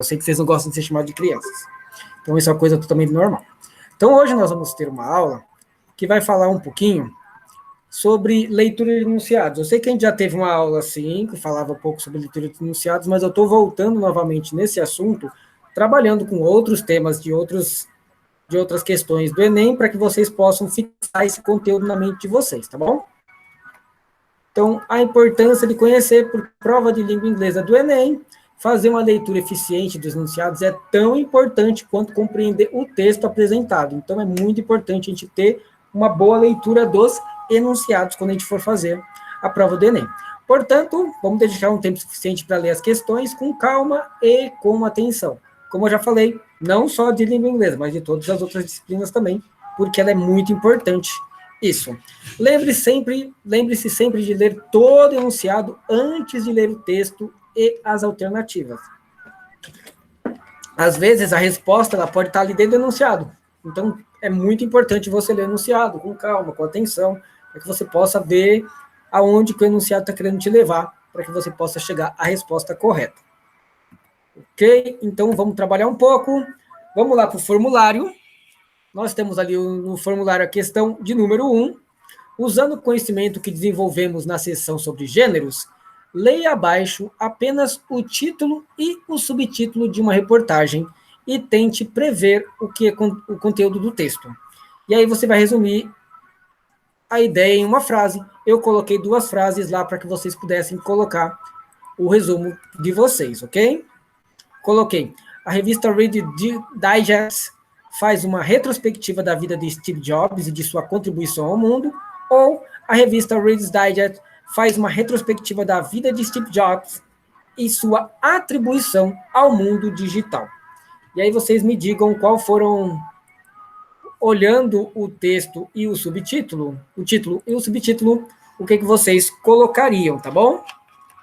Eu sei que vocês não gostam de ser chamados de crianças. Então, isso é uma coisa totalmente normal. Então, hoje nós vamos ter uma aula que vai falar um pouquinho sobre leitura de enunciados. Eu sei que a gente já teve uma aula assim, que falava um pouco sobre leitura de enunciados, mas eu estou voltando novamente nesse assunto, trabalhando com outros temas de outras questões do Enem, para que vocês possam fixar esse conteúdo na mente de vocês, tá bom? Então, a importância de conhecer, por prova de língua inglesa do Enem, fazer uma leitura eficiente dos enunciados é tão importante quanto compreender o texto apresentado. Então, é muito importante a gente ter uma boa leitura dos enunciados quando a gente for fazer a prova do Enem. Portanto, vamos dedicar um tempo suficiente para ler as questões com calma e com atenção. Como eu já falei, não só de língua inglesa, mas de todas as outras disciplinas também, porque ela é muito importante. Isso. Lembre-se sempre de ler todo o enunciado antes de ler o texto e as alternativas. Às vezes, a resposta ela pode estar ali dentro do enunciado. Então, é muito importante você ler o enunciado com calma, com atenção, para que você possa ver aonde que o enunciado está querendo te levar, para que você possa chegar à resposta correta. Ok? Então, vamos trabalhar um pouco. Vamos lá para o formulário. Nós temos ali no formulário a questão de número 1. Usando o conhecimento que desenvolvemos na sessão sobre gêneros, leia abaixo apenas o título e o subtítulo de uma reportagem e tente prever o que é o conteúdo do texto. E aí você vai resumir a ideia em uma frase. Eu coloquei 2 frases lá para que vocês pudessem colocar o resumo de vocês, ok? Coloquei. A revista Reader's Digest faz uma retrospectiva da vida de Steve Jobs e de sua contribuição ao mundo, ou a revista Reader's Digest faz uma retrospectiva da vida de Steve Jobs e sua atribuição ao mundo digital. E aí vocês me digam qual foram, olhando o texto e o subtítulo, o título e o subtítulo, o que vocês colocariam, tá bom?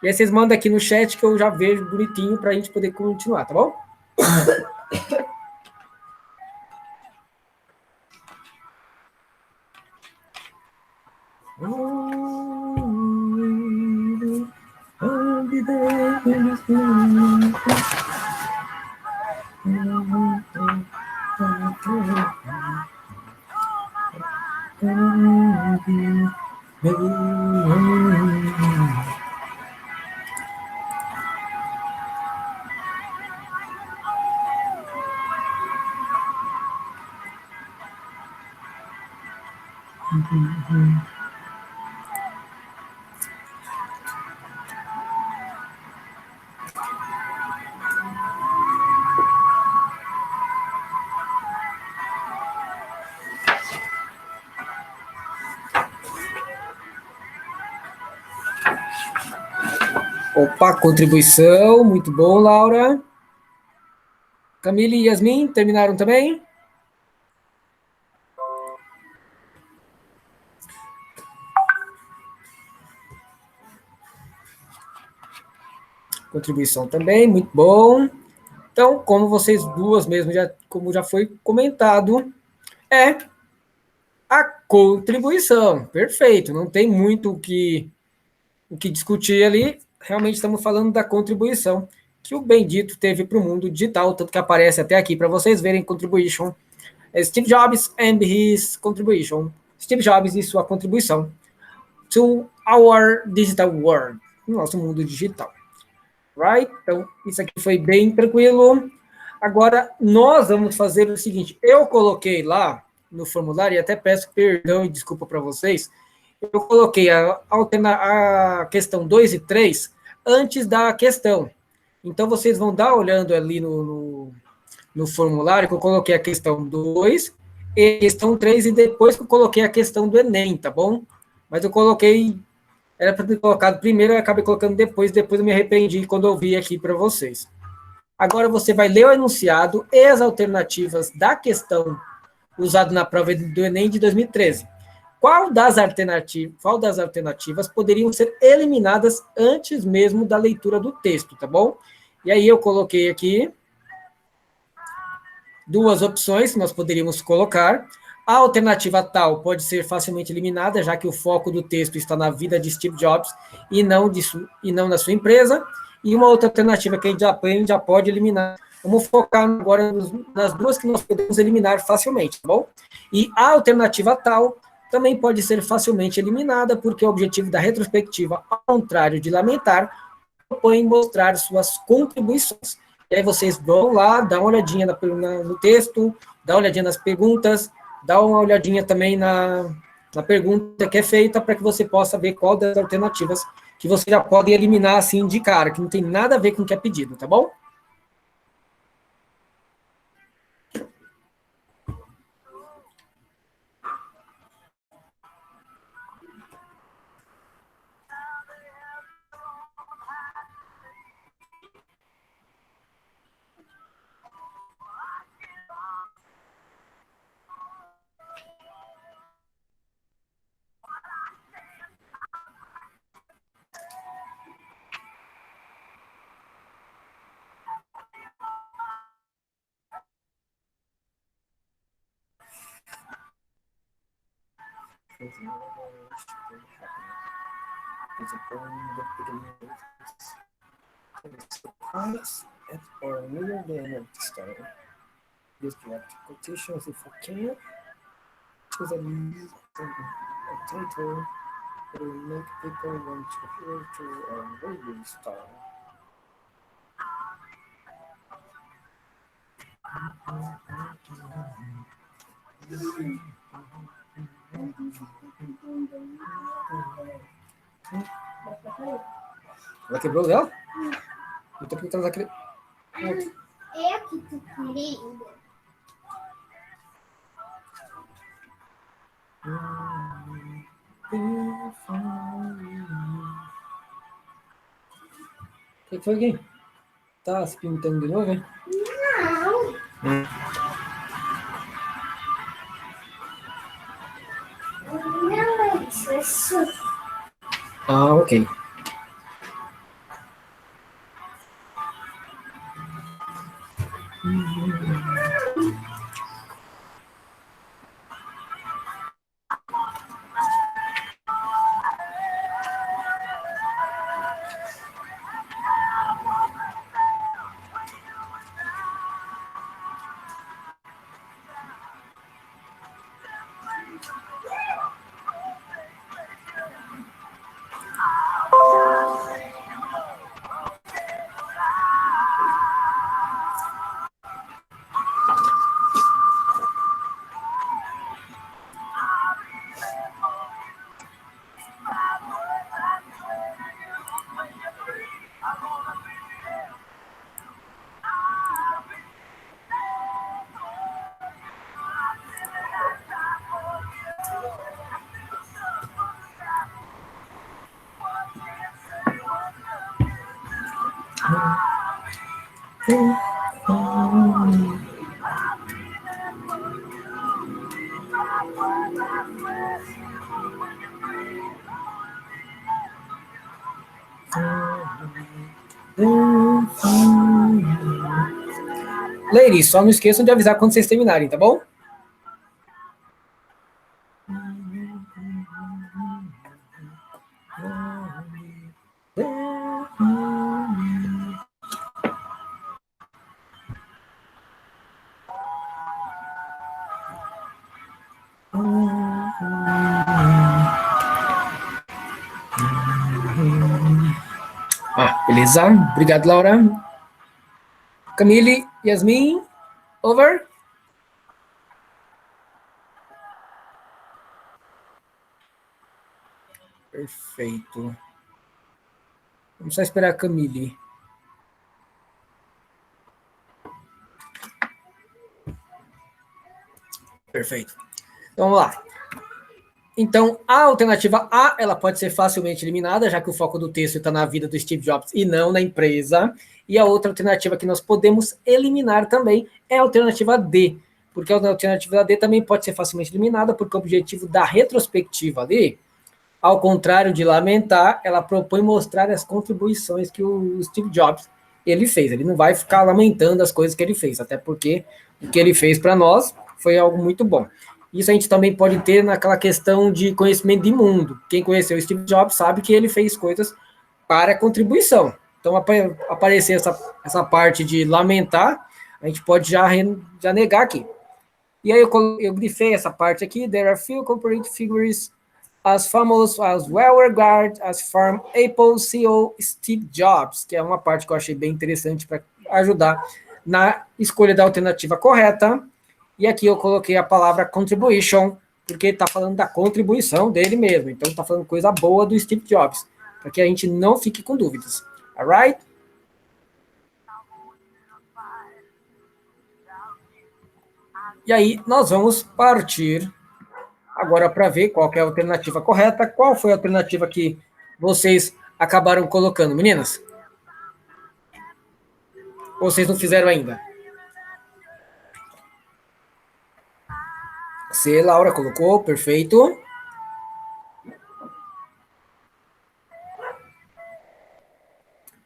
E aí vocês mandam aqui no chat que eu já vejo bonitinho para a gente poder continuar, tá bom? Opa, contribuição, muito bom, Laura. Camila e Yasmin, terminaram também? Contribuição também, muito bom. Então, como vocês duas mesmo, como já foi comentado, é a contribuição. Perfeito, não tem muito o que discutir ali. Realmente estamos falando da contribuição que o Bendito teve para o mundo digital, tanto que aparece até aqui para vocês verem contribution. Steve Jobs and his contribution. Steve Jobs e sua contribuição to our digital world, no nosso mundo digital. Right? Então, isso aqui foi bem tranquilo. Agora, nós vamos fazer o seguinte, eu coloquei lá no formulário, e até peço perdão e desculpa para vocês, eu coloquei a questão 2 e 3 antes da questão. Então, vocês vão dar olhando ali no formulário, que eu coloquei a questão 2 e a questão 3, e depois que eu coloquei a questão do Enem, tá bom? Mas eu coloquei, era para ter colocado primeiro, eu acabei colocando depois eu me arrependi quando eu vi aqui para vocês. Agora você vai ler o enunciado e as alternativas da questão usado na prova do Enem de 2013. Qual das alternativas poderiam ser eliminadas antes mesmo da leitura do texto, tá bom? E aí eu coloquei aqui 2 opções que nós poderíamos colocar. A alternativa tal pode ser facilmente eliminada, já que o foco do texto está na vida de Steve Jobs e não na sua empresa. E uma outra alternativa que a gente já pode eliminar Vamos focar agora nas duas que nós podemos eliminar facilmente, tá bom? E a alternativa tal também pode ser facilmente eliminada, porque o objetivo da retrospectiva, ao contrário de lamentar, propõe mostrar suas contribuições. E aí vocês vão lá, dá uma olhadinha no texto, dá uma olhadinha nas perguntas, dá uma olhadinha também na pergunta que é feita, para que você possa ver qual das alternativas que você já pode eliminar assim de cara, que não tem nada a ver com o que é pedido, tá bom? Or near the end of the story. This direct quotations if you can. Choose a title that will make people want to hear to a radio star. Ela quebrou o dela? Eu tô tentando aquele. É que tu querendo. O que foi aqui? Tá se pintando de novo, hein? Não. Não, isso. Ah, ok. Ladies, só não esqueçam de avisar quando vocês terminarem, tá bom? Ah, beleza. Obrigado, Laura. Camille, Yasmin, over. Perfeito. Vamos só esperar a Camille. Perfeito. Então, vamos lá. Então, a alternativa A, ela pode ser facilmente eliminada, já que o foco do texto está na vida do Steve Jobs e não na empresa. E a outra alternativa que nós podemos eliminar também é a alternativa D, porque a alternativa D também pode ser facilmente eliminada, porque o objetivo da retrospectiva ali, ao contrário de lamentar, ela propõe mostrar as contribuições que o Steve Jobs ele fez. Ele não vai ficar lamentando as coisas que ele fez, até porque o que ele fez para nós foi algo muito bom. Isso a gente também pode ter naquela questão de conhecimento de mundo. Quem conheceu o Steve Jobs sabe que ele fez coisas para contribuição. Então, aparecer essa parte de lamentar a gente pode já negar aqui. E aí eu grifei essa parte aqui. There are few corporate figures as famous, as well-regarded as from Apple CEO Steve Jobs, que é uma parte que eu achei bem interessante para ajudar na escolha da alternativa correta. E aqui eu coloquei a palavra contribution, porque está falando da contribuição dele mesmo. Então está falando coisa boa do Steve Jobs, para que a gente não fique com dúvidas. Alright? E aí nós vamos partir agora para ver qual é a alternativa correta. Qual foi a alternativa que vocês acabaram colocando, meninas? Ou vocês não fizeram ainda? C, Laura colocou, perfeito.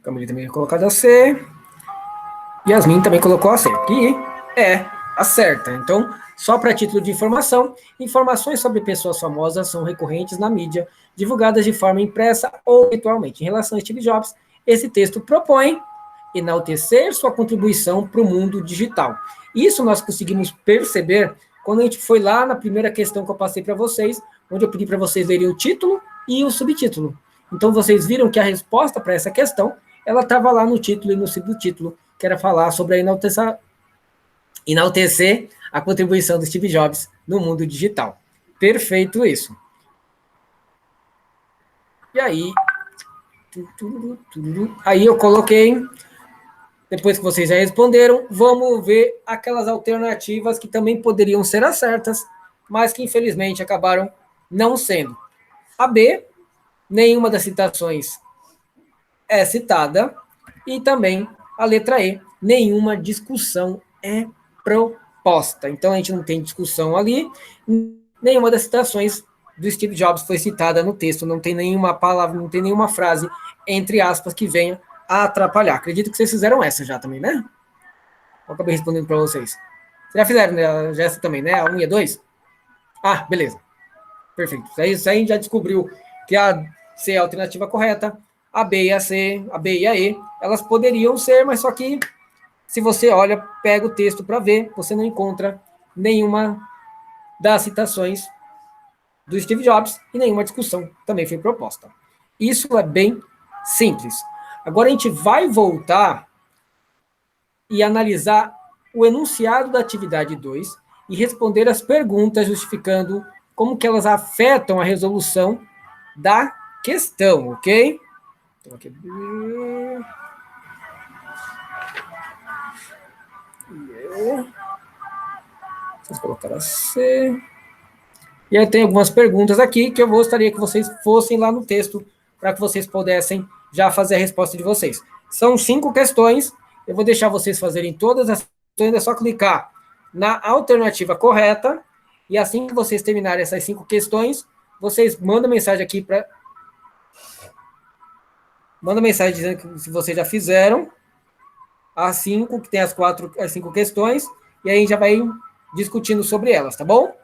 Camille também colocou a C. Yasmin também colocou a C, que é a certa. Então, só para título de informação, informações sobre pessoas famosas são recorrentes na mídia, divulgadas de forma impressa ou virtualmente. Em relação a Steve Jobs, esse texto propõe enaltecer sua contribuição para o mundo digital. Isso nós conseguimos perceber quando a gente foi lá na primeira questão que eu passei para vocês, onde eu pedi para vocês lerem o título e o subtítulo. Então, vocês viram que a resposta para essa questão, ela estava lá no título e no subtítulo, que era falar sobre a enaltecer a contribuição do Steve Jobs no mundo digital. Perfeito isso. E aí, aí eu coloquei, depois que vocês já responderam, vamos ver aquelas alternativas que também poderiam ser as certas, mas que infelizmente acabaram não sendo. A B, nenhuma das citações é citada, e também a letra E, nenhuma discussão é proposta. Então a gente não tem discussão ali, nenhuma das citações do Steve Jobs foi citada no texto, não tem nenhuma palavra, não tem nenhuma frase, entre aspas, que venha a atrapalhar. Acredito que vocês fizeram essa já também, né? Eu acabei respondendo para vocês. Vocês já fizeram, né? Já essa também, né? A 1 e a 2? Ah, beleza. Perfeito. Isso aí já descobriu que a C é a alternativa correta, a B e a C, a B e a E, elas poderiam ser, mas só que se você olha, pega o texto para ver, você não encontra nenhuma das citações do Steve Jobs e nenhuma discussão também foi proposta. Isso é bem simples. Agora a gente vai voltar e analisar o enunciado da atividade 2 e responder as perguntas justificando como que elas afetam a resolução da questão, ok? Então, aqui. Vocês colocaram a C. E aí tem algumas perguntas aqui que eu gostaria que vocês fossem lá no texto para que vocês pudessem já fazer a resposta de vocês. São 5 questões, eu vou deixar vocês fazerem todas as questões, é só clicar na alternativa correta, e assim que vocês terminarem essas 5 questões, vocês mandam mensagem aqui para... Manda mensagem dizendo que se vocês já fizeram as 5, que tem as 5 questões, e aí a gente já vai discutindo sobre elas, tá bom?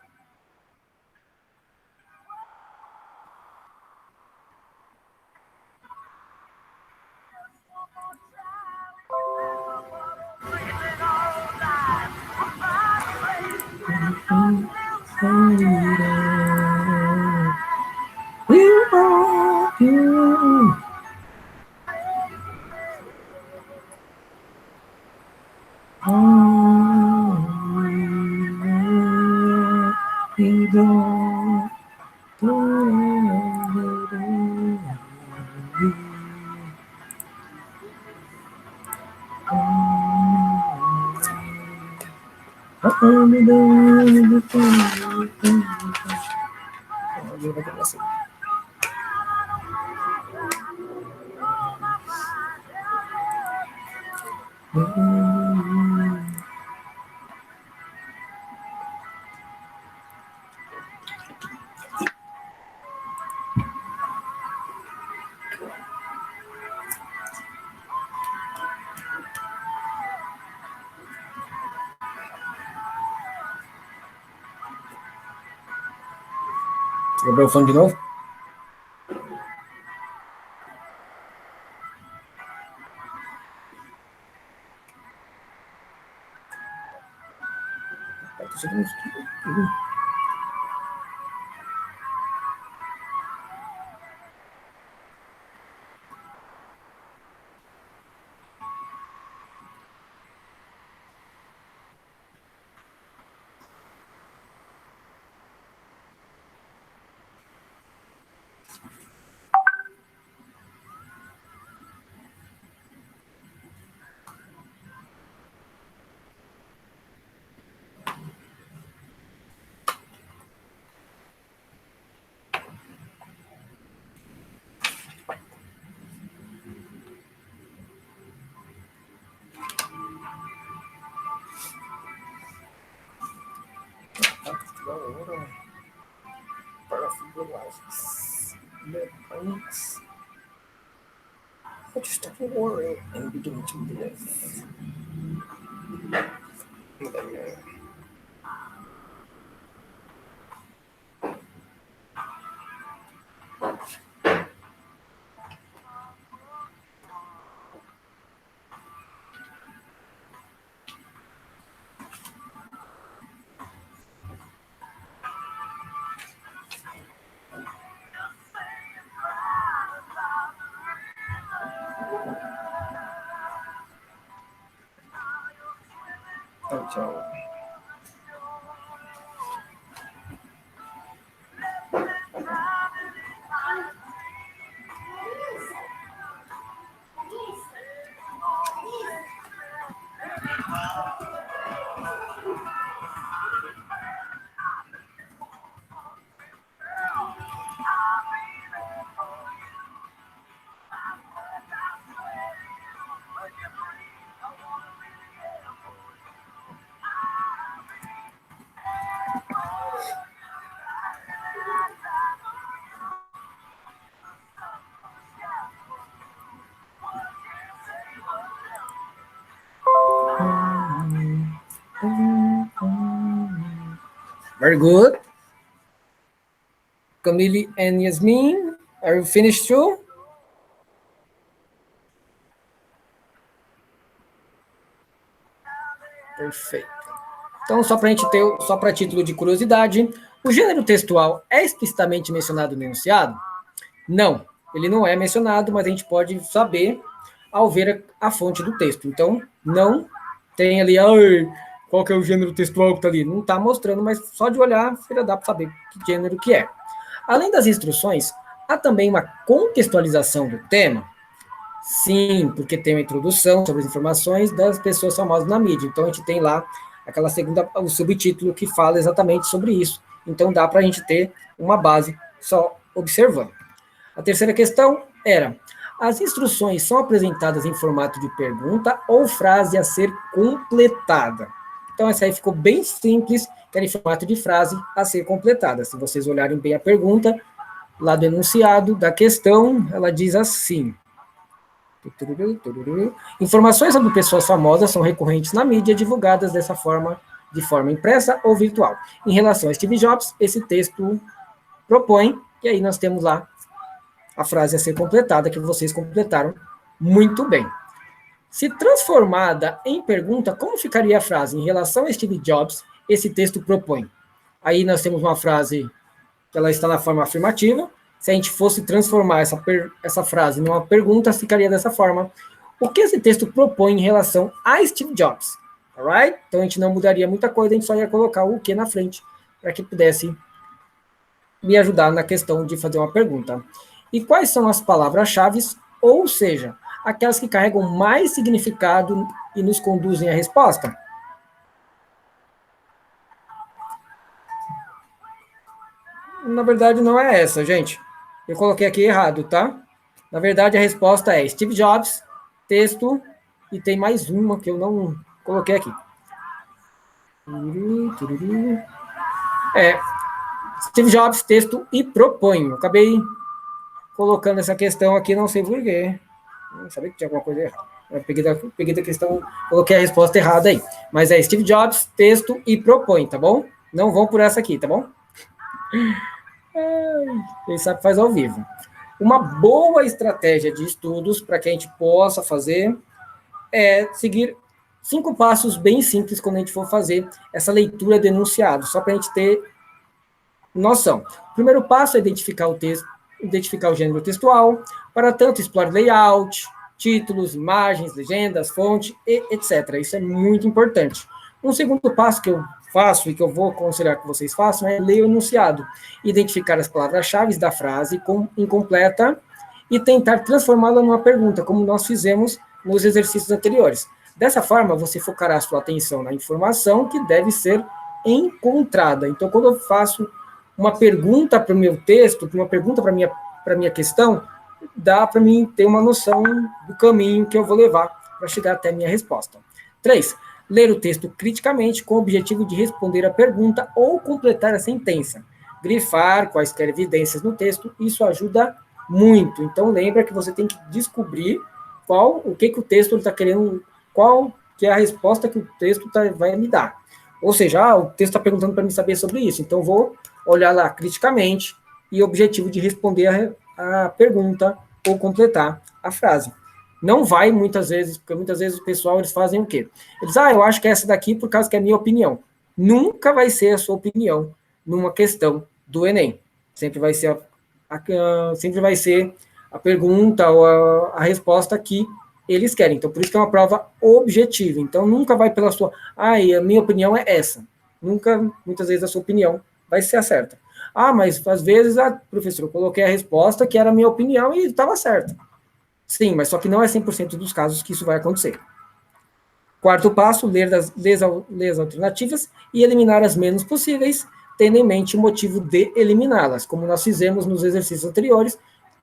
Quebrou o fone de novo? I just stop worrying and begin to live. Tchau. Very good. Camille and Yasmin, are you finished too? Perfeito. Então, só para a gente ter, só para título de curiosidade, o gênero textual é explicitamente mencionado no enunciado? Não, ele não é mencionado, mas a gente pode saber ao ver a fonte do texto. Então, não tem ali, qual que é o gênero textual que está ali? Não está mostrando, mas só de olhar, já dá para saber que gênero que é. Além das instruções, há também uma contextualização do tema? Sim, porque tem uma introdução sobre as informações das pessoas famosas na mídia. Então, a gente tem lá aquela segunda, o subtítulo que fala exatamente sobre isso. Então, dá para a gente ter uma base só observando. A terceira questão era: as instruções são apresentadas em formato de pergunta ou frase a ser completada? Então, essa aí ficou bem simples, que era em formato de frase a ser completada. Se vocês olharem bem a pergunta, lá do enunciado da questão, ela diz assim: informações sobre pessoas famosas são recorrentes na mídia, divulgadas dessa forma, de forma impressa ou virtual. Em relação a Steve Jobs, esse texto propõe, e aí nós temos lá a frase a ser completada, que vocês completaram muito bem. Se transformada em pergunta, como ficaria a frase? Em relação a Steve Jobs, esse texto propõe. Aí nós temos uma frase que ela está na forma afirmativa. Se a gente fosse transformar essa frase numa pergunta, ficaria dessa forma: o que esse texto propõe em relação a Steve Jobs? Alright? Então a gente não mudaria muita coisa, a gente só ia colocar o que na frente, para que pudesse me ajudar na questão de fazer uma pergunta. E quais são as palavras-chave, ou seja, aquelas que carregam mais significado e nos conduzem à resposta? Na verdade, não é essa, gente. Eu coloquei aqui errado, tá? Na verdade, a resposta é Steve Jobs, texto, e tem mais uma que eu não coloquei aqui. Steve Jobs, texto e proponho. Eu acabei colocando essa questão aqui, não sei porquê. Não sabia que tinha alguma coisa errada. Eu peguei da questão, coloquei a resposta errada aí. Mas é Steve Jobs, texto e propõe, tá bom? Não vão por essa aqui, tá bom? Quem sabe faz ao vivo. Uma boa estratégia de estudos para que a gente possa fazer é seguir 5 passos bem simples quando a gente for fazer essa leitura de enunciado, só para a gente ter noção. O primeiro passo é identificar o texto, identificar o gênero textual, para tanto explore layout, títulos, imagens, legendas, fonte, etc. Isso é muito importante. Um segundo passo que eu faço e que eu vou aconselhar que vocês façam é ler o enunciado, identificar as palavras-chave da frase incompleta e tentar transformá-la numa pergunta, como nós fizemos nos exercícios anteriores. Dessa forma, você focará a sua atenção na informação que deve ser encontrada. Então, quando eu faço uma pergunta para o meu texto, uma pergunta para a minha questão, dá para mim ter uma noção do caminho que eu vou levar para chegar até a minha resposta. 3. Ler o texto criticamente com o objetivo de responder a pergunta ou completar a sentença. Grifar quaisquer evidências no texto, isso ajuda muito. Então, lembra que você tem que descobrir o que o texto está querendo, qual que é a resposta que o texto vai me dar. Ou seja, o texto está perguntando para mim saber sobre isso, então vou olhar lá criticamente e objetivo de responder a pergunta ou completar a frase. Não vai muitas vezes, porque muitas vezes o pessoal, eles fazem o quê? Eles, eu acho que é essa daqui por causa que é a minha opinião. Nunca vai ser a sua opinião numa questão do Enem. Sempre vai ser sempre vai ser a pergunta ou a resposta que eles querem. Então, por isso que é uma prova objetiva. Então, nunca vai pela sua... a minha opinião é essa. Nunca, muitas vezes, a sua opinião vai ser a certa. Mas às vezes, professor, eu coloquei a resposta que era a minha opinião e estava certa. Sim, mas só que não é 100% dos casos que isso vai acontecer. Quarto passo, ler as alternativas e eliminar as menos possíveis, tendo em mente o motivo de eliminá-las. Como nós fizemos nos exercícios anteriores,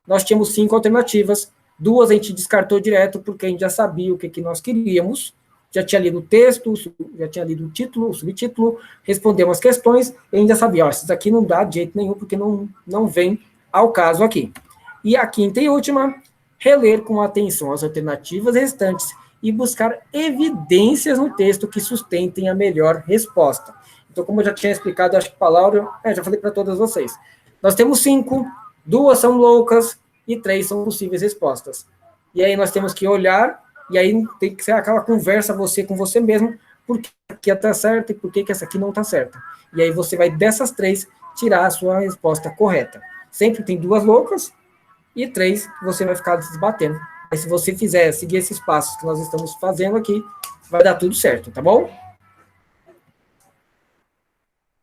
nós tínhamos 5 alternativas, 2 a gente descartou direto, porque a gente já sabia o que nós queríamos, já tinha lido o texto, já tinha lido o título, o subtítulo, respondemos as questões, e a gente já sabia, isso aqui não dá de jeito nenhum, porque não vem ao caso aqui. E a quinta e última, reler com atenção as alternativas restantes e buscar evidências no texto que sustentem a melhor resposta. Então, como eu já tinha explicado, acho que para a Laura, já falei para todas vocês. Nós temos 5, 2 são loucas e 3 são possíveis respostas. E aí nós temos que olhar, e aí tem que ser aquela conversa você com você mesmo, por que aqui está certa e por que essa aqui não está certa. E aí você vai, dessas 3, tirar a sua resposta correta. Sempre tem 2 loucas e 3 você vai ficar desbatendo. Mas se você seguir esses passos que nós estamos fazendo aqui, vai dar tudo certo, tá bom?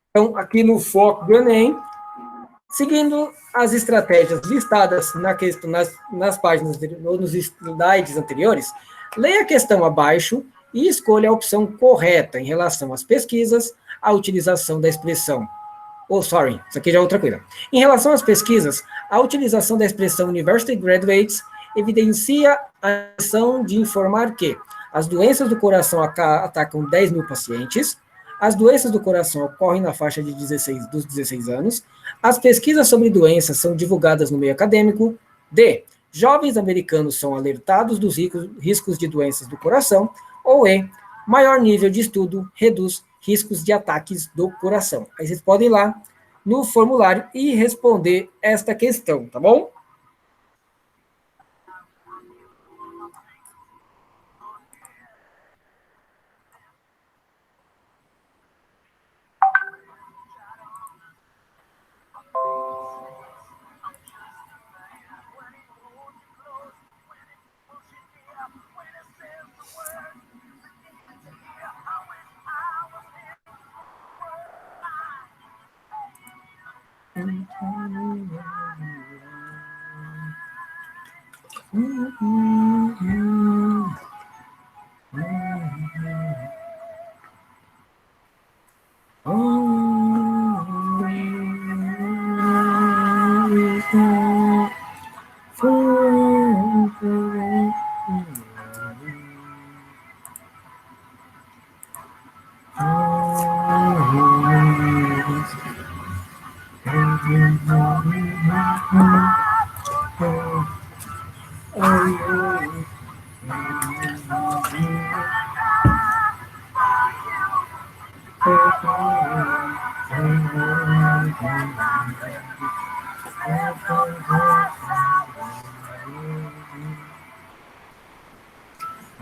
Então, aqui no foco do Enem, seguindo as estratégias listadas nas páginas, nos slides anteriores, leia a questão abaixo e escolha a opção correta em relação às pesquisas, à utilização da expressão. Isso aqui já é outra coisa. Em relação às pesquisas, a utilização da expressão University Graduates evidencia a ação de informar que as doenças do coração atacam 10 mil pacientes, as doenças do coração ocorrem na faixa dos 16 anos, as pesquisas sobre doenças são divulgadas no meio acadêmico, D. Jovens americanos são alertados dos riscos de doenças do coração, ou E. Maior nível de estudo reduz riscos de ataques do coração. Aí vocês podem ir lá no formulário e responder esta questão, tá bom?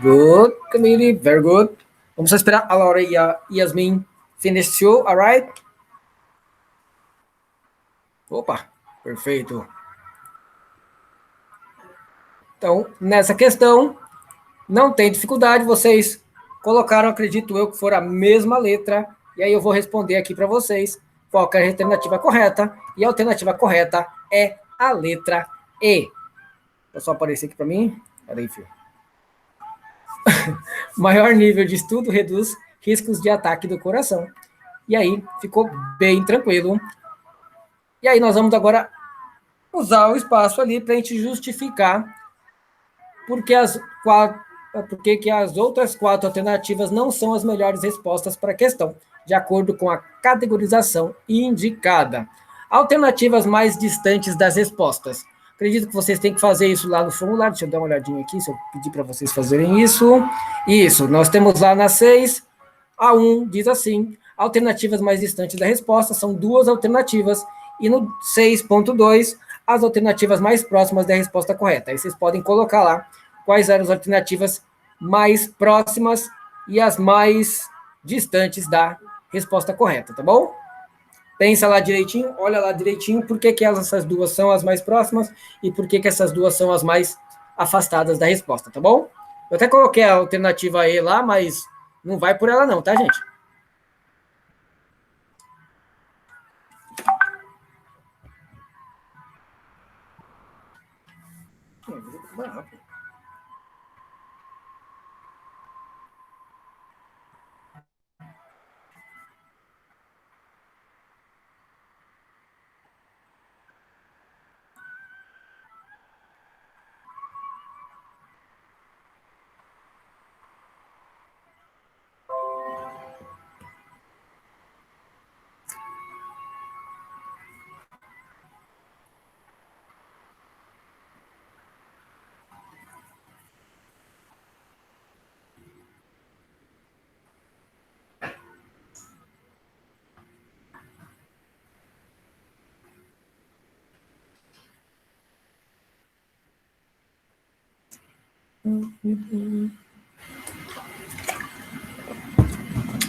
Good, Camille, very good. Vamos só esperar a Laura e a Yasmin finish show, alright? Opa, perfeito. Então, nessa questão, não tem dificuldade, vocês colocaram, acredito eu, que for a mesma letra, e aí eu vou responder aqui para vocês qual que é a alternativa correta, e a alternativa correta é a letra E. Vou só aparecer aqui para mim. Peraí, filho. Maior nível de estudo reduz riscos de ataque do coração. E aí, ficou bem tranquilo. E aí, nós vamos agora usar o espaço ali para a gente justificar porque que as outras 4 alternativas não são as melhores respostas para a questão, de acordo com a categorização indicada. Alternativas mais distantes das respostas. Acredito que vocês têm que fazer isso lá no formulário. Deixa eu dar uma olhadinha aqui, se eu pedir para vocês fazerem isso. Isso, nós temos lá na 6, a 1 diz assim, alternativas mais distantes da resposta são 2 alternativas, e no 6.2, as alternativas mais próximas da resposta correta. Aí vocês podem colocar lá quais eram as alternativas mais próximas e as mais distantes da resposta correta, tá bom? Pensa lá direitinho, olha lá direitinho por que essas duas são as mais próximas e por que essas duas são as mais afastadas da resposta, tá bom? Eu até coloquei a alternativa E lá, mas não vai por ela não, tá, gente?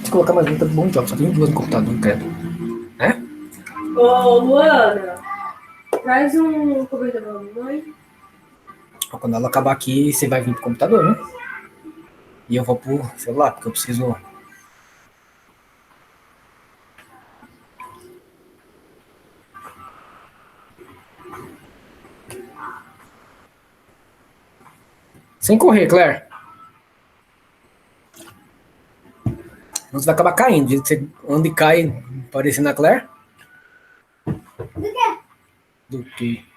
Se colocar mais luta do bom jogo, só tem 2 no computador, credo. É? Ô, Luana, traz um cobertor pra mamãe. Quando ela acabar aqui, você vai vir pro computador, né? E eu vou pro celular, porque eu preciso... Sem correr, Claire. Você vai acabar caindo. Do jeito que você anda e cai parecendo a Claire. Do quê? Do que?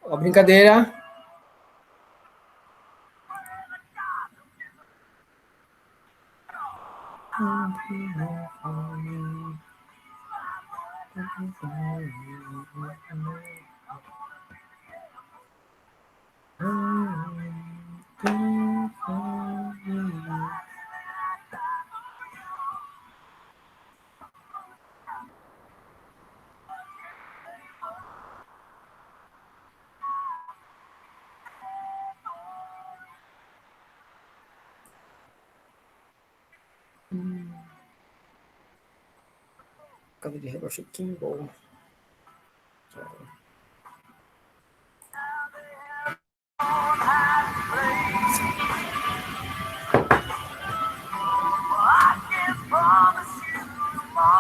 Ó, brincadeira. Acabei de rebaixar aqui, bom.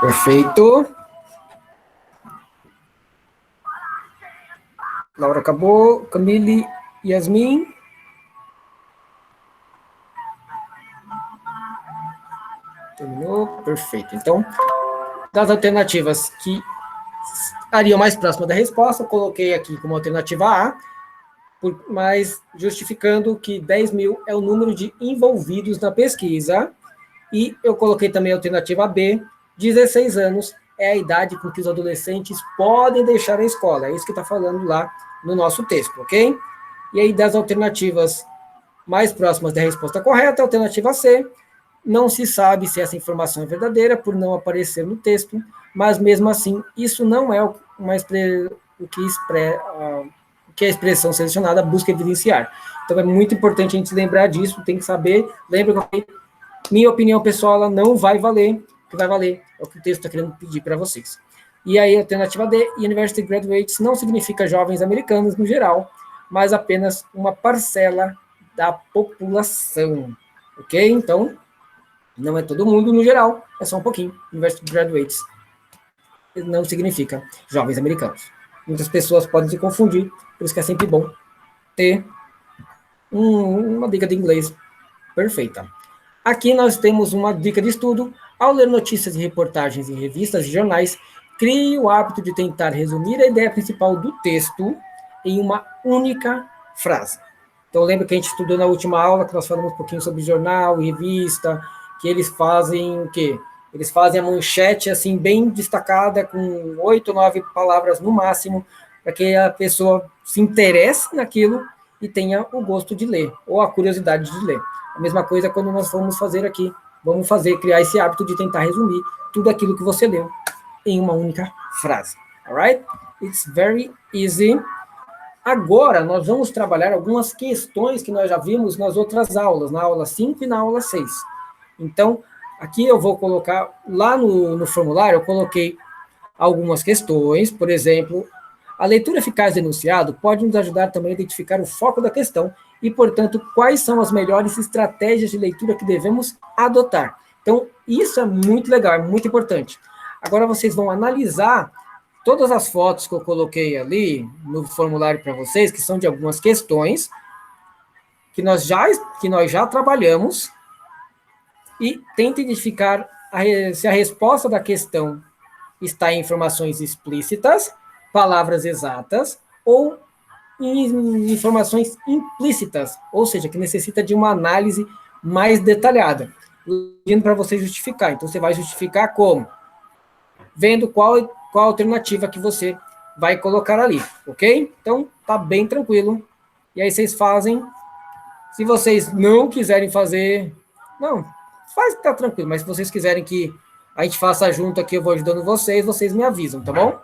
Perfeito. Laura acabou. Camille, Yasmin. Terminou. Perfeito. Então, das alternativas que estariam mais próximas da resposta, eu coloquei aqui como alternativa A, mas justificando que 10 mil é o número de envolvidos na pesquisa. E eu coloquei também a alternativa B, 16 anos é a idade com que os adolescentes podem deixar a escola. É isso que está falando lá no nosso texto, ok? E aí, das alternativas mais próximas da resposta correta, alternativa C, não se sabe se essa informação é verdadeira por não aparecer no texto, mas mesmo assim, isso não é o que a expressão selecionada busca evidenciar. Então é muito importante a gente lembrar disso, tem que saber, lembra que minha opinião pessoal ela não vai valer, o que vai valer é o que o texto está querendo pedir para vocês. E aí, alternativa D, University Graduates não significa jovens americanos no geral, mas apenas uma parcela da população, ok? Então, não é todo mundo no geral, é só um pouquinho. University Graduates não significa jovens americanos. Muitas pessoas podem se confundir, por isso que é sempre bom ter uma dica de inglês perfeita. Aqui nós temos uma dica de estudo. Ao ler notícias e reportagens em revistas e jornais, crie o hábito de tentar resumir a ideia principal do texto em uma única frase. Então, lembra que a gente estudou na última aula, que nós falamos um pouquinho sobre jornal e revista, que eles fazem o quê? Eles fazem a manchete, assim, bem destacada, com 8 ou 9 palavras no máximo, para que a pessoa se interesse naquilo e tenha o gosto de ler, ou a curiosidade de ler. A mesma coisa quando nós vamos fazer aqui, criar esse hábito de tentar resumir tudo aquilo que você leu em uma única frase. Alright? It's very easy. Agora, nós vamos trabalhar algumas questões que nós já vimos nas outras aulas, na aula 5 e na aula 6. Então, aqui eu vou colocar, lá no formulário, eu coloquei algumas questões, por exemplo, a leitura eficaz do enunciado pode nos ajudar também a identificar o foco da questão e, portanto, quais são as melhores estratégias de leitura que devemos adotar. Então, isso é muito legal, é muito importante. Agora vocês vão analisar todas as fotos que eu coloquei ali no formulário para vocês, que são de algumas questões que nós já trabalhamos, e tenta identificar se a resposta da questão está em informações explícitas, palavras exatas, ou em informações implícitas, ou seja, que necessita de uma análise mais detalhada, pedindo para você justificar. Então, você vai justificar como? Vendo qual alternativa que você vai colocar ali, ok? Então, tá bem tranquilo. E aí vocês fazem. Se vocês não quiserem fazer, não, faz, tá tranquilo. Mas se vocês quiserem que a gente faça junto aqui, eu vou ajudando vocês, vocês me avisam, tá bom?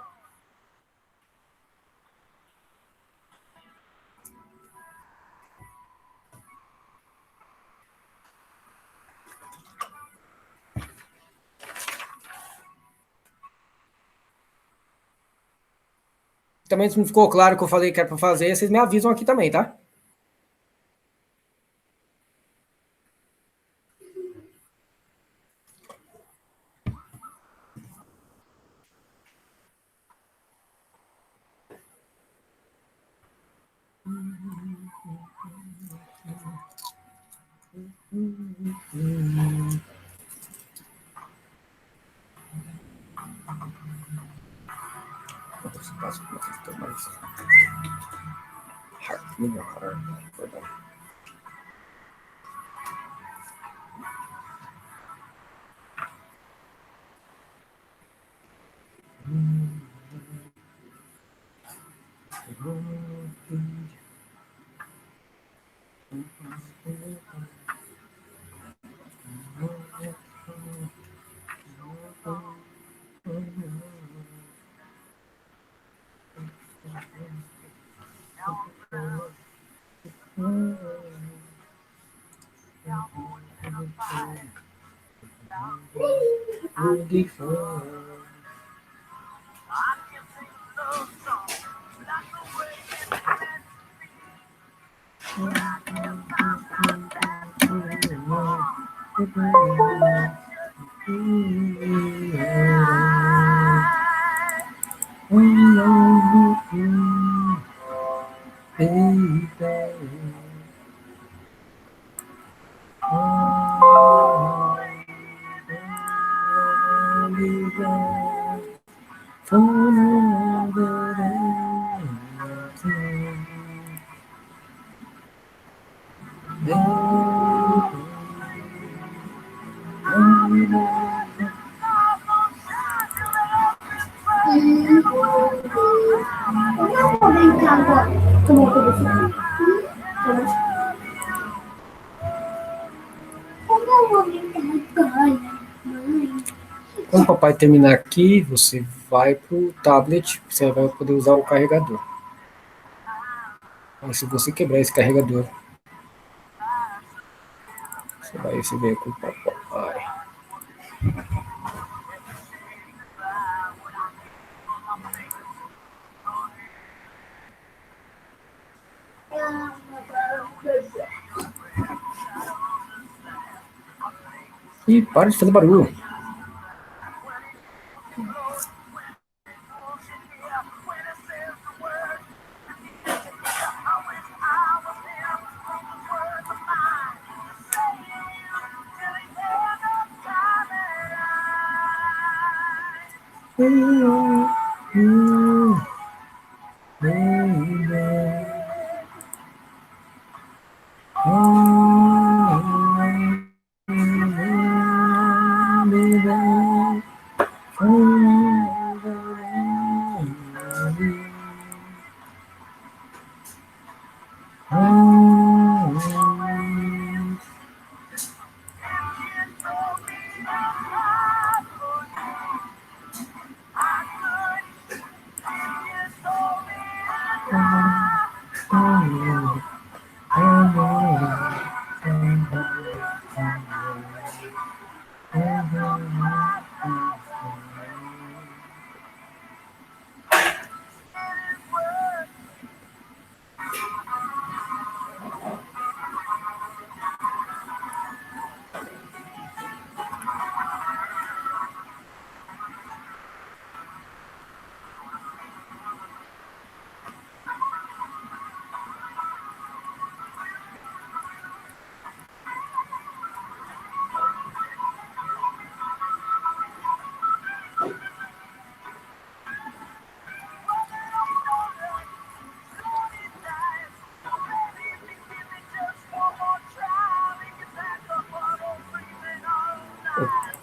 Também se não ficou claro o que eu falei que era para fazer, vocês me avisam aqui também, tá? não vou brincar agora. Como eu vou brincar? Como eu vou brincar agora, mãe? Quando o papai terminar aqui, você vai para o tablet, você vai poder usar o carregador. Aí se você quebrar esse carregador, você vai receber com o papai. E para de fazer barulho.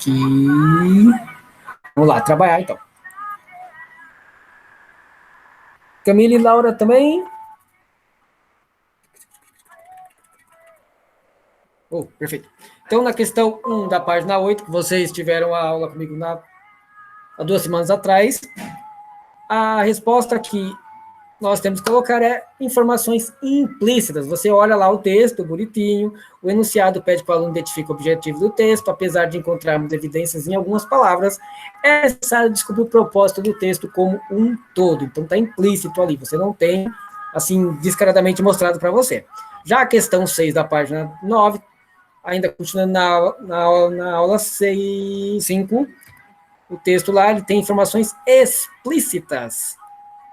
Aqui. Vamos lá, trabalhar então. Camila e Laura também. Oh, perfeito. Então, na questão 1 da página 8, que vocês tiveram a aula comigo há 2 semanas atrás, a resposta que nós temos que colocar é informações implícitas. Você olha lá o texto, bonitinho, o enunciado pede que o aluno identifique o objetivo do texto, apesar de encontrarmos evidências em algumas palavras, é necessário descobrir o propósito do texto como um todo. Então, está implícito ali, você não tem, assim, descaradamente mostrado para você. Já a questão 6 da página 9, ainda continuando na aula 5, o texto lá ele tem informações explícitas.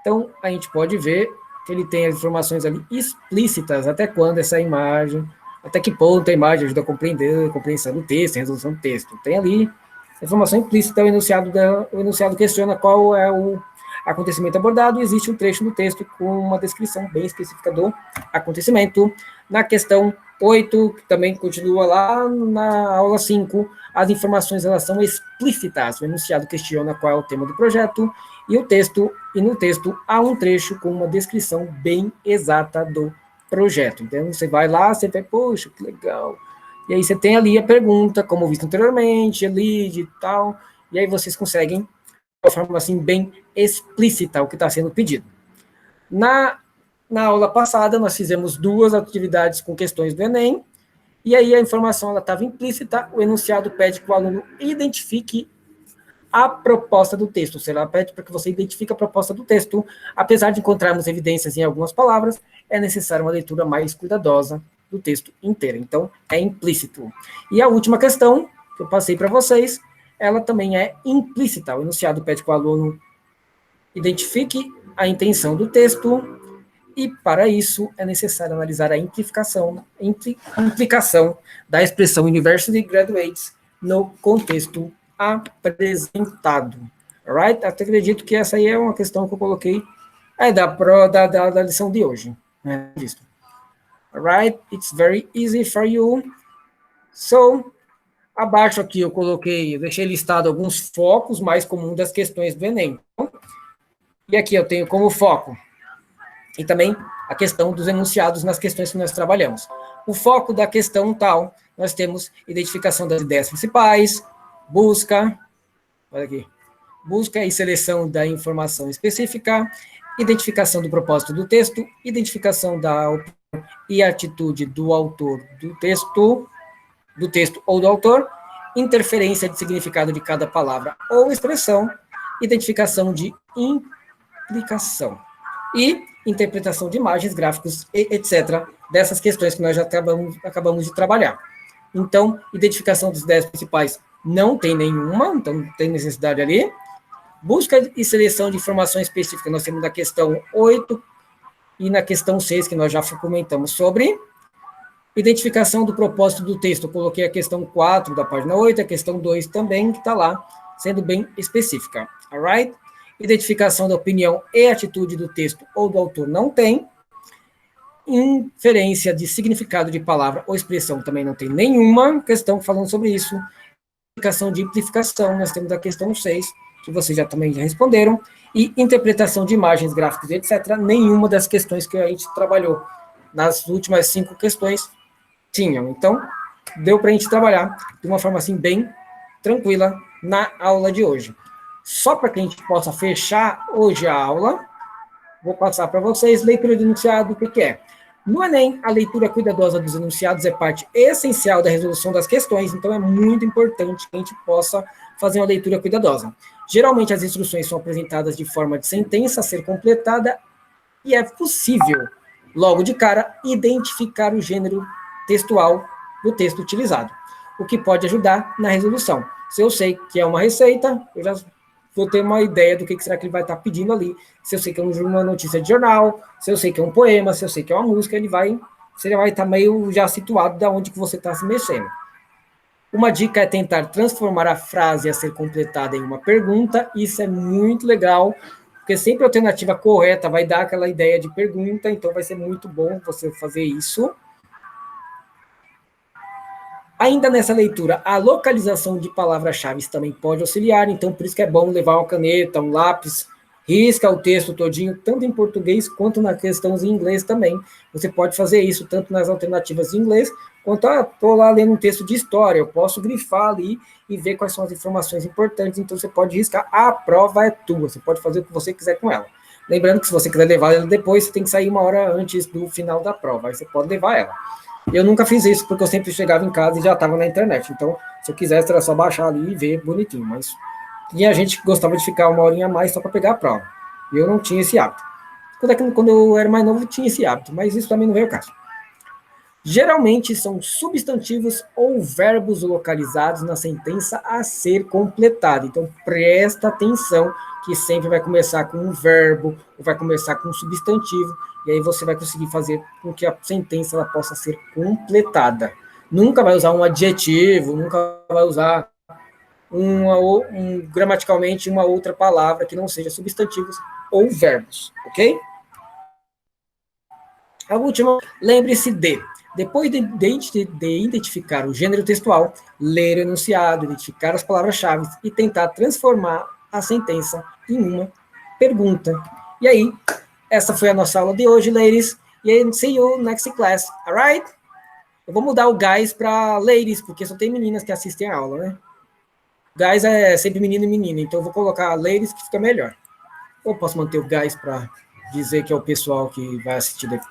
Então, a gente pode ver que ele tem as informações ali explícitas, até quando essa imagem, até que ponto a imagem ajuda a compreender a compreensão do texto, a resolução do texto. Tem ali a informação implícita, o enunciado questiona qual é o acontecimento abordado, e existe um trecho no texto com uma descrição bem específica do acontecimento. Na questão 8, que também continua lá na aula 5, as informações elas são explícitas. O enunciado questiona qual é o tema do projeto, e no texto há um trecho com uma descrição bem exata do projeto. Então, você vai lá, você vê, poxa, que legal. E aí você tem ali a pergunta, como visto anteriormente, a lead e tal, e aí vocês conseguem, de uma forma assim, bem explícita o que está sendo pedido. Na aula passada, nós fizemos 2 atividades com questões do Enem, e aí a informação estava implícita, o enunciado pede que o aluno identifique a proposta do texto, ou seja, ela pede para que você identifique a proposta do texto. Apesar de encontrarmos evidências em algumas palavras, é necessária uma leitura mais cuidadosa do texto inteiro. Então, é implícito. E a última questão, que eu passei para vocês, ela também é implícita. O enunciado pede que o aluno identifique a intenção do texto, e, para isso, é necessário analisar a implicação da expressão University Graduates no contexto apresentado. Right? Até acredito que essa aí é uma questão que eu coloquei da lição de hoje. Né? Right? It's very easy for you. So, abaixo aqui eu deixei listado alguns focos mais comuns das questões do Enem. Então, E aqui eu tenho como foco, e também a questão dos enunciados nas questões que nós trabalhamos. O foco da questão tal, nós temos identificação das ideias principais, busca, olha aqui, busca e seleção da informação específica, identificação do propósito do texto, identificação da opinião e atitude do autor do texto ou do autor, interferência de significado de cada palavra ou expressão, identificação de implicação e interpretação de imagens, gráficos, etc., dessas questões que nós já acabamos de trabalhar. Então, identificação das ideias principais não tem nenhuma, então não tem necessidade ali. Busca e seleção de informação específica, nós temos na questão 8 e na questão 6, que nós já comentamos sobre. Identificação do propósito do texto, eu coloquei a questão 4 da página 8, a questão 2 também, que está lá, sendo bem específica. Alright? Identificação da opinião e atitude do texto ou do autor não tem. Inferência de significado de palavra ou expressão também não tem nenhuma questão falando sobre isso. Identificação de implicação, nós temos a questão 6, que vocês também já responderam. E interpretação de imagens, gráficos, etc., nenhuma das questões que a gente trabalhou nas últimas 5 questões tinham. Então, deu para a gente trabalhar de uma forma assim bem tranquila na aula de hoje. Só para que a gente possa fechar hoje a aula, vou passar para vocês leitura de enunciado, o que é. No Enem, a leitura cuidadosa dos enunciados é parte essencial da resolução das questões, então é muito importante que a gente possa fazer uma leitura cuidadosa. Geralmente, as instruções são apresentadas de forma de sentença a ser completada e é possível, logo de cara, identificar o gênero textual do texto utilizado, o que pode ajudar na resolução. Se eu sei que é uma receita, eu já vou ter uma ideia do que será que ele vai estar pedindo ali. Se eu sei que é uma notícia de jornal, se eu sei que é um poema, se eu sei que é uma música, você já vai estar meio já situado de onde que você está se mexendo. Uma dica é tentar transformar a frase a ser completada em uma pergunta. Isso é muito legal, porque sempre a alternativa correta vai dar aquela ideia de pergunta, então vai ser muito bom você fazer isso. Ainda nessa leitura, a localização de palavras-chave também pode auxiliar, então por isso que é bom levar uma caneta, um lápis, risca o texto todinho, tanto em português quanto na questão em inglês também. Você pode fazer isso tanto nas alternativas em inglês, quanto estou lá lendo um texto de história, eu posso grifar ali e ver quais são as informações importantes, então você pode riscar, a prova é tua, você pode fazer o que você quiser com ela. Lembrando que se você quiser levar ela depois, você tem que sair 1 hora antes do final da prova, aí você pode levar ela. Eu nunca fiz isso, porque eu sempre chegava em casa e já estava na internet. Então, se eu quisesse, era só baixar ali e ver bonitinho. Mas tinha gente que gostava de ficar 1 horinha a mais só para pegar a prova. E eu não tinha esse hábito. Quando eu era mais novo, eu tinha esse hábito, mas isso também não veio ao caso. Geralmente, são substantivos ou verbos localizados na sentença a ser completada. Então, presta atenção que sempre vai começar com um verbo, ou vai começar com um substantivo, e aí você vai conseguir fazer com que a sentença ela possa ser completada. Nunca vai usar um adjetivo, nunca vai usar gramaticalmente uma outra palavra que não seja substantivos ou verbos, ok? A última, lembre-se depois de identificar o gênero textual, ler o enunciado, identificar as palavras-chave e tentar transformar a sentença em uma pergunta. E aí, essa foi a nossa aula de hoje, ladies. E see you next class, alright? Eu vou mudar o guys para ladies, porque só tem meninas que assistem a aula, né? Guys é sempre menino e menina, então eu vou colocar ladies que fica melhor. Ou posso manter o guys para dizer que é o pessoal que vai assistir depois.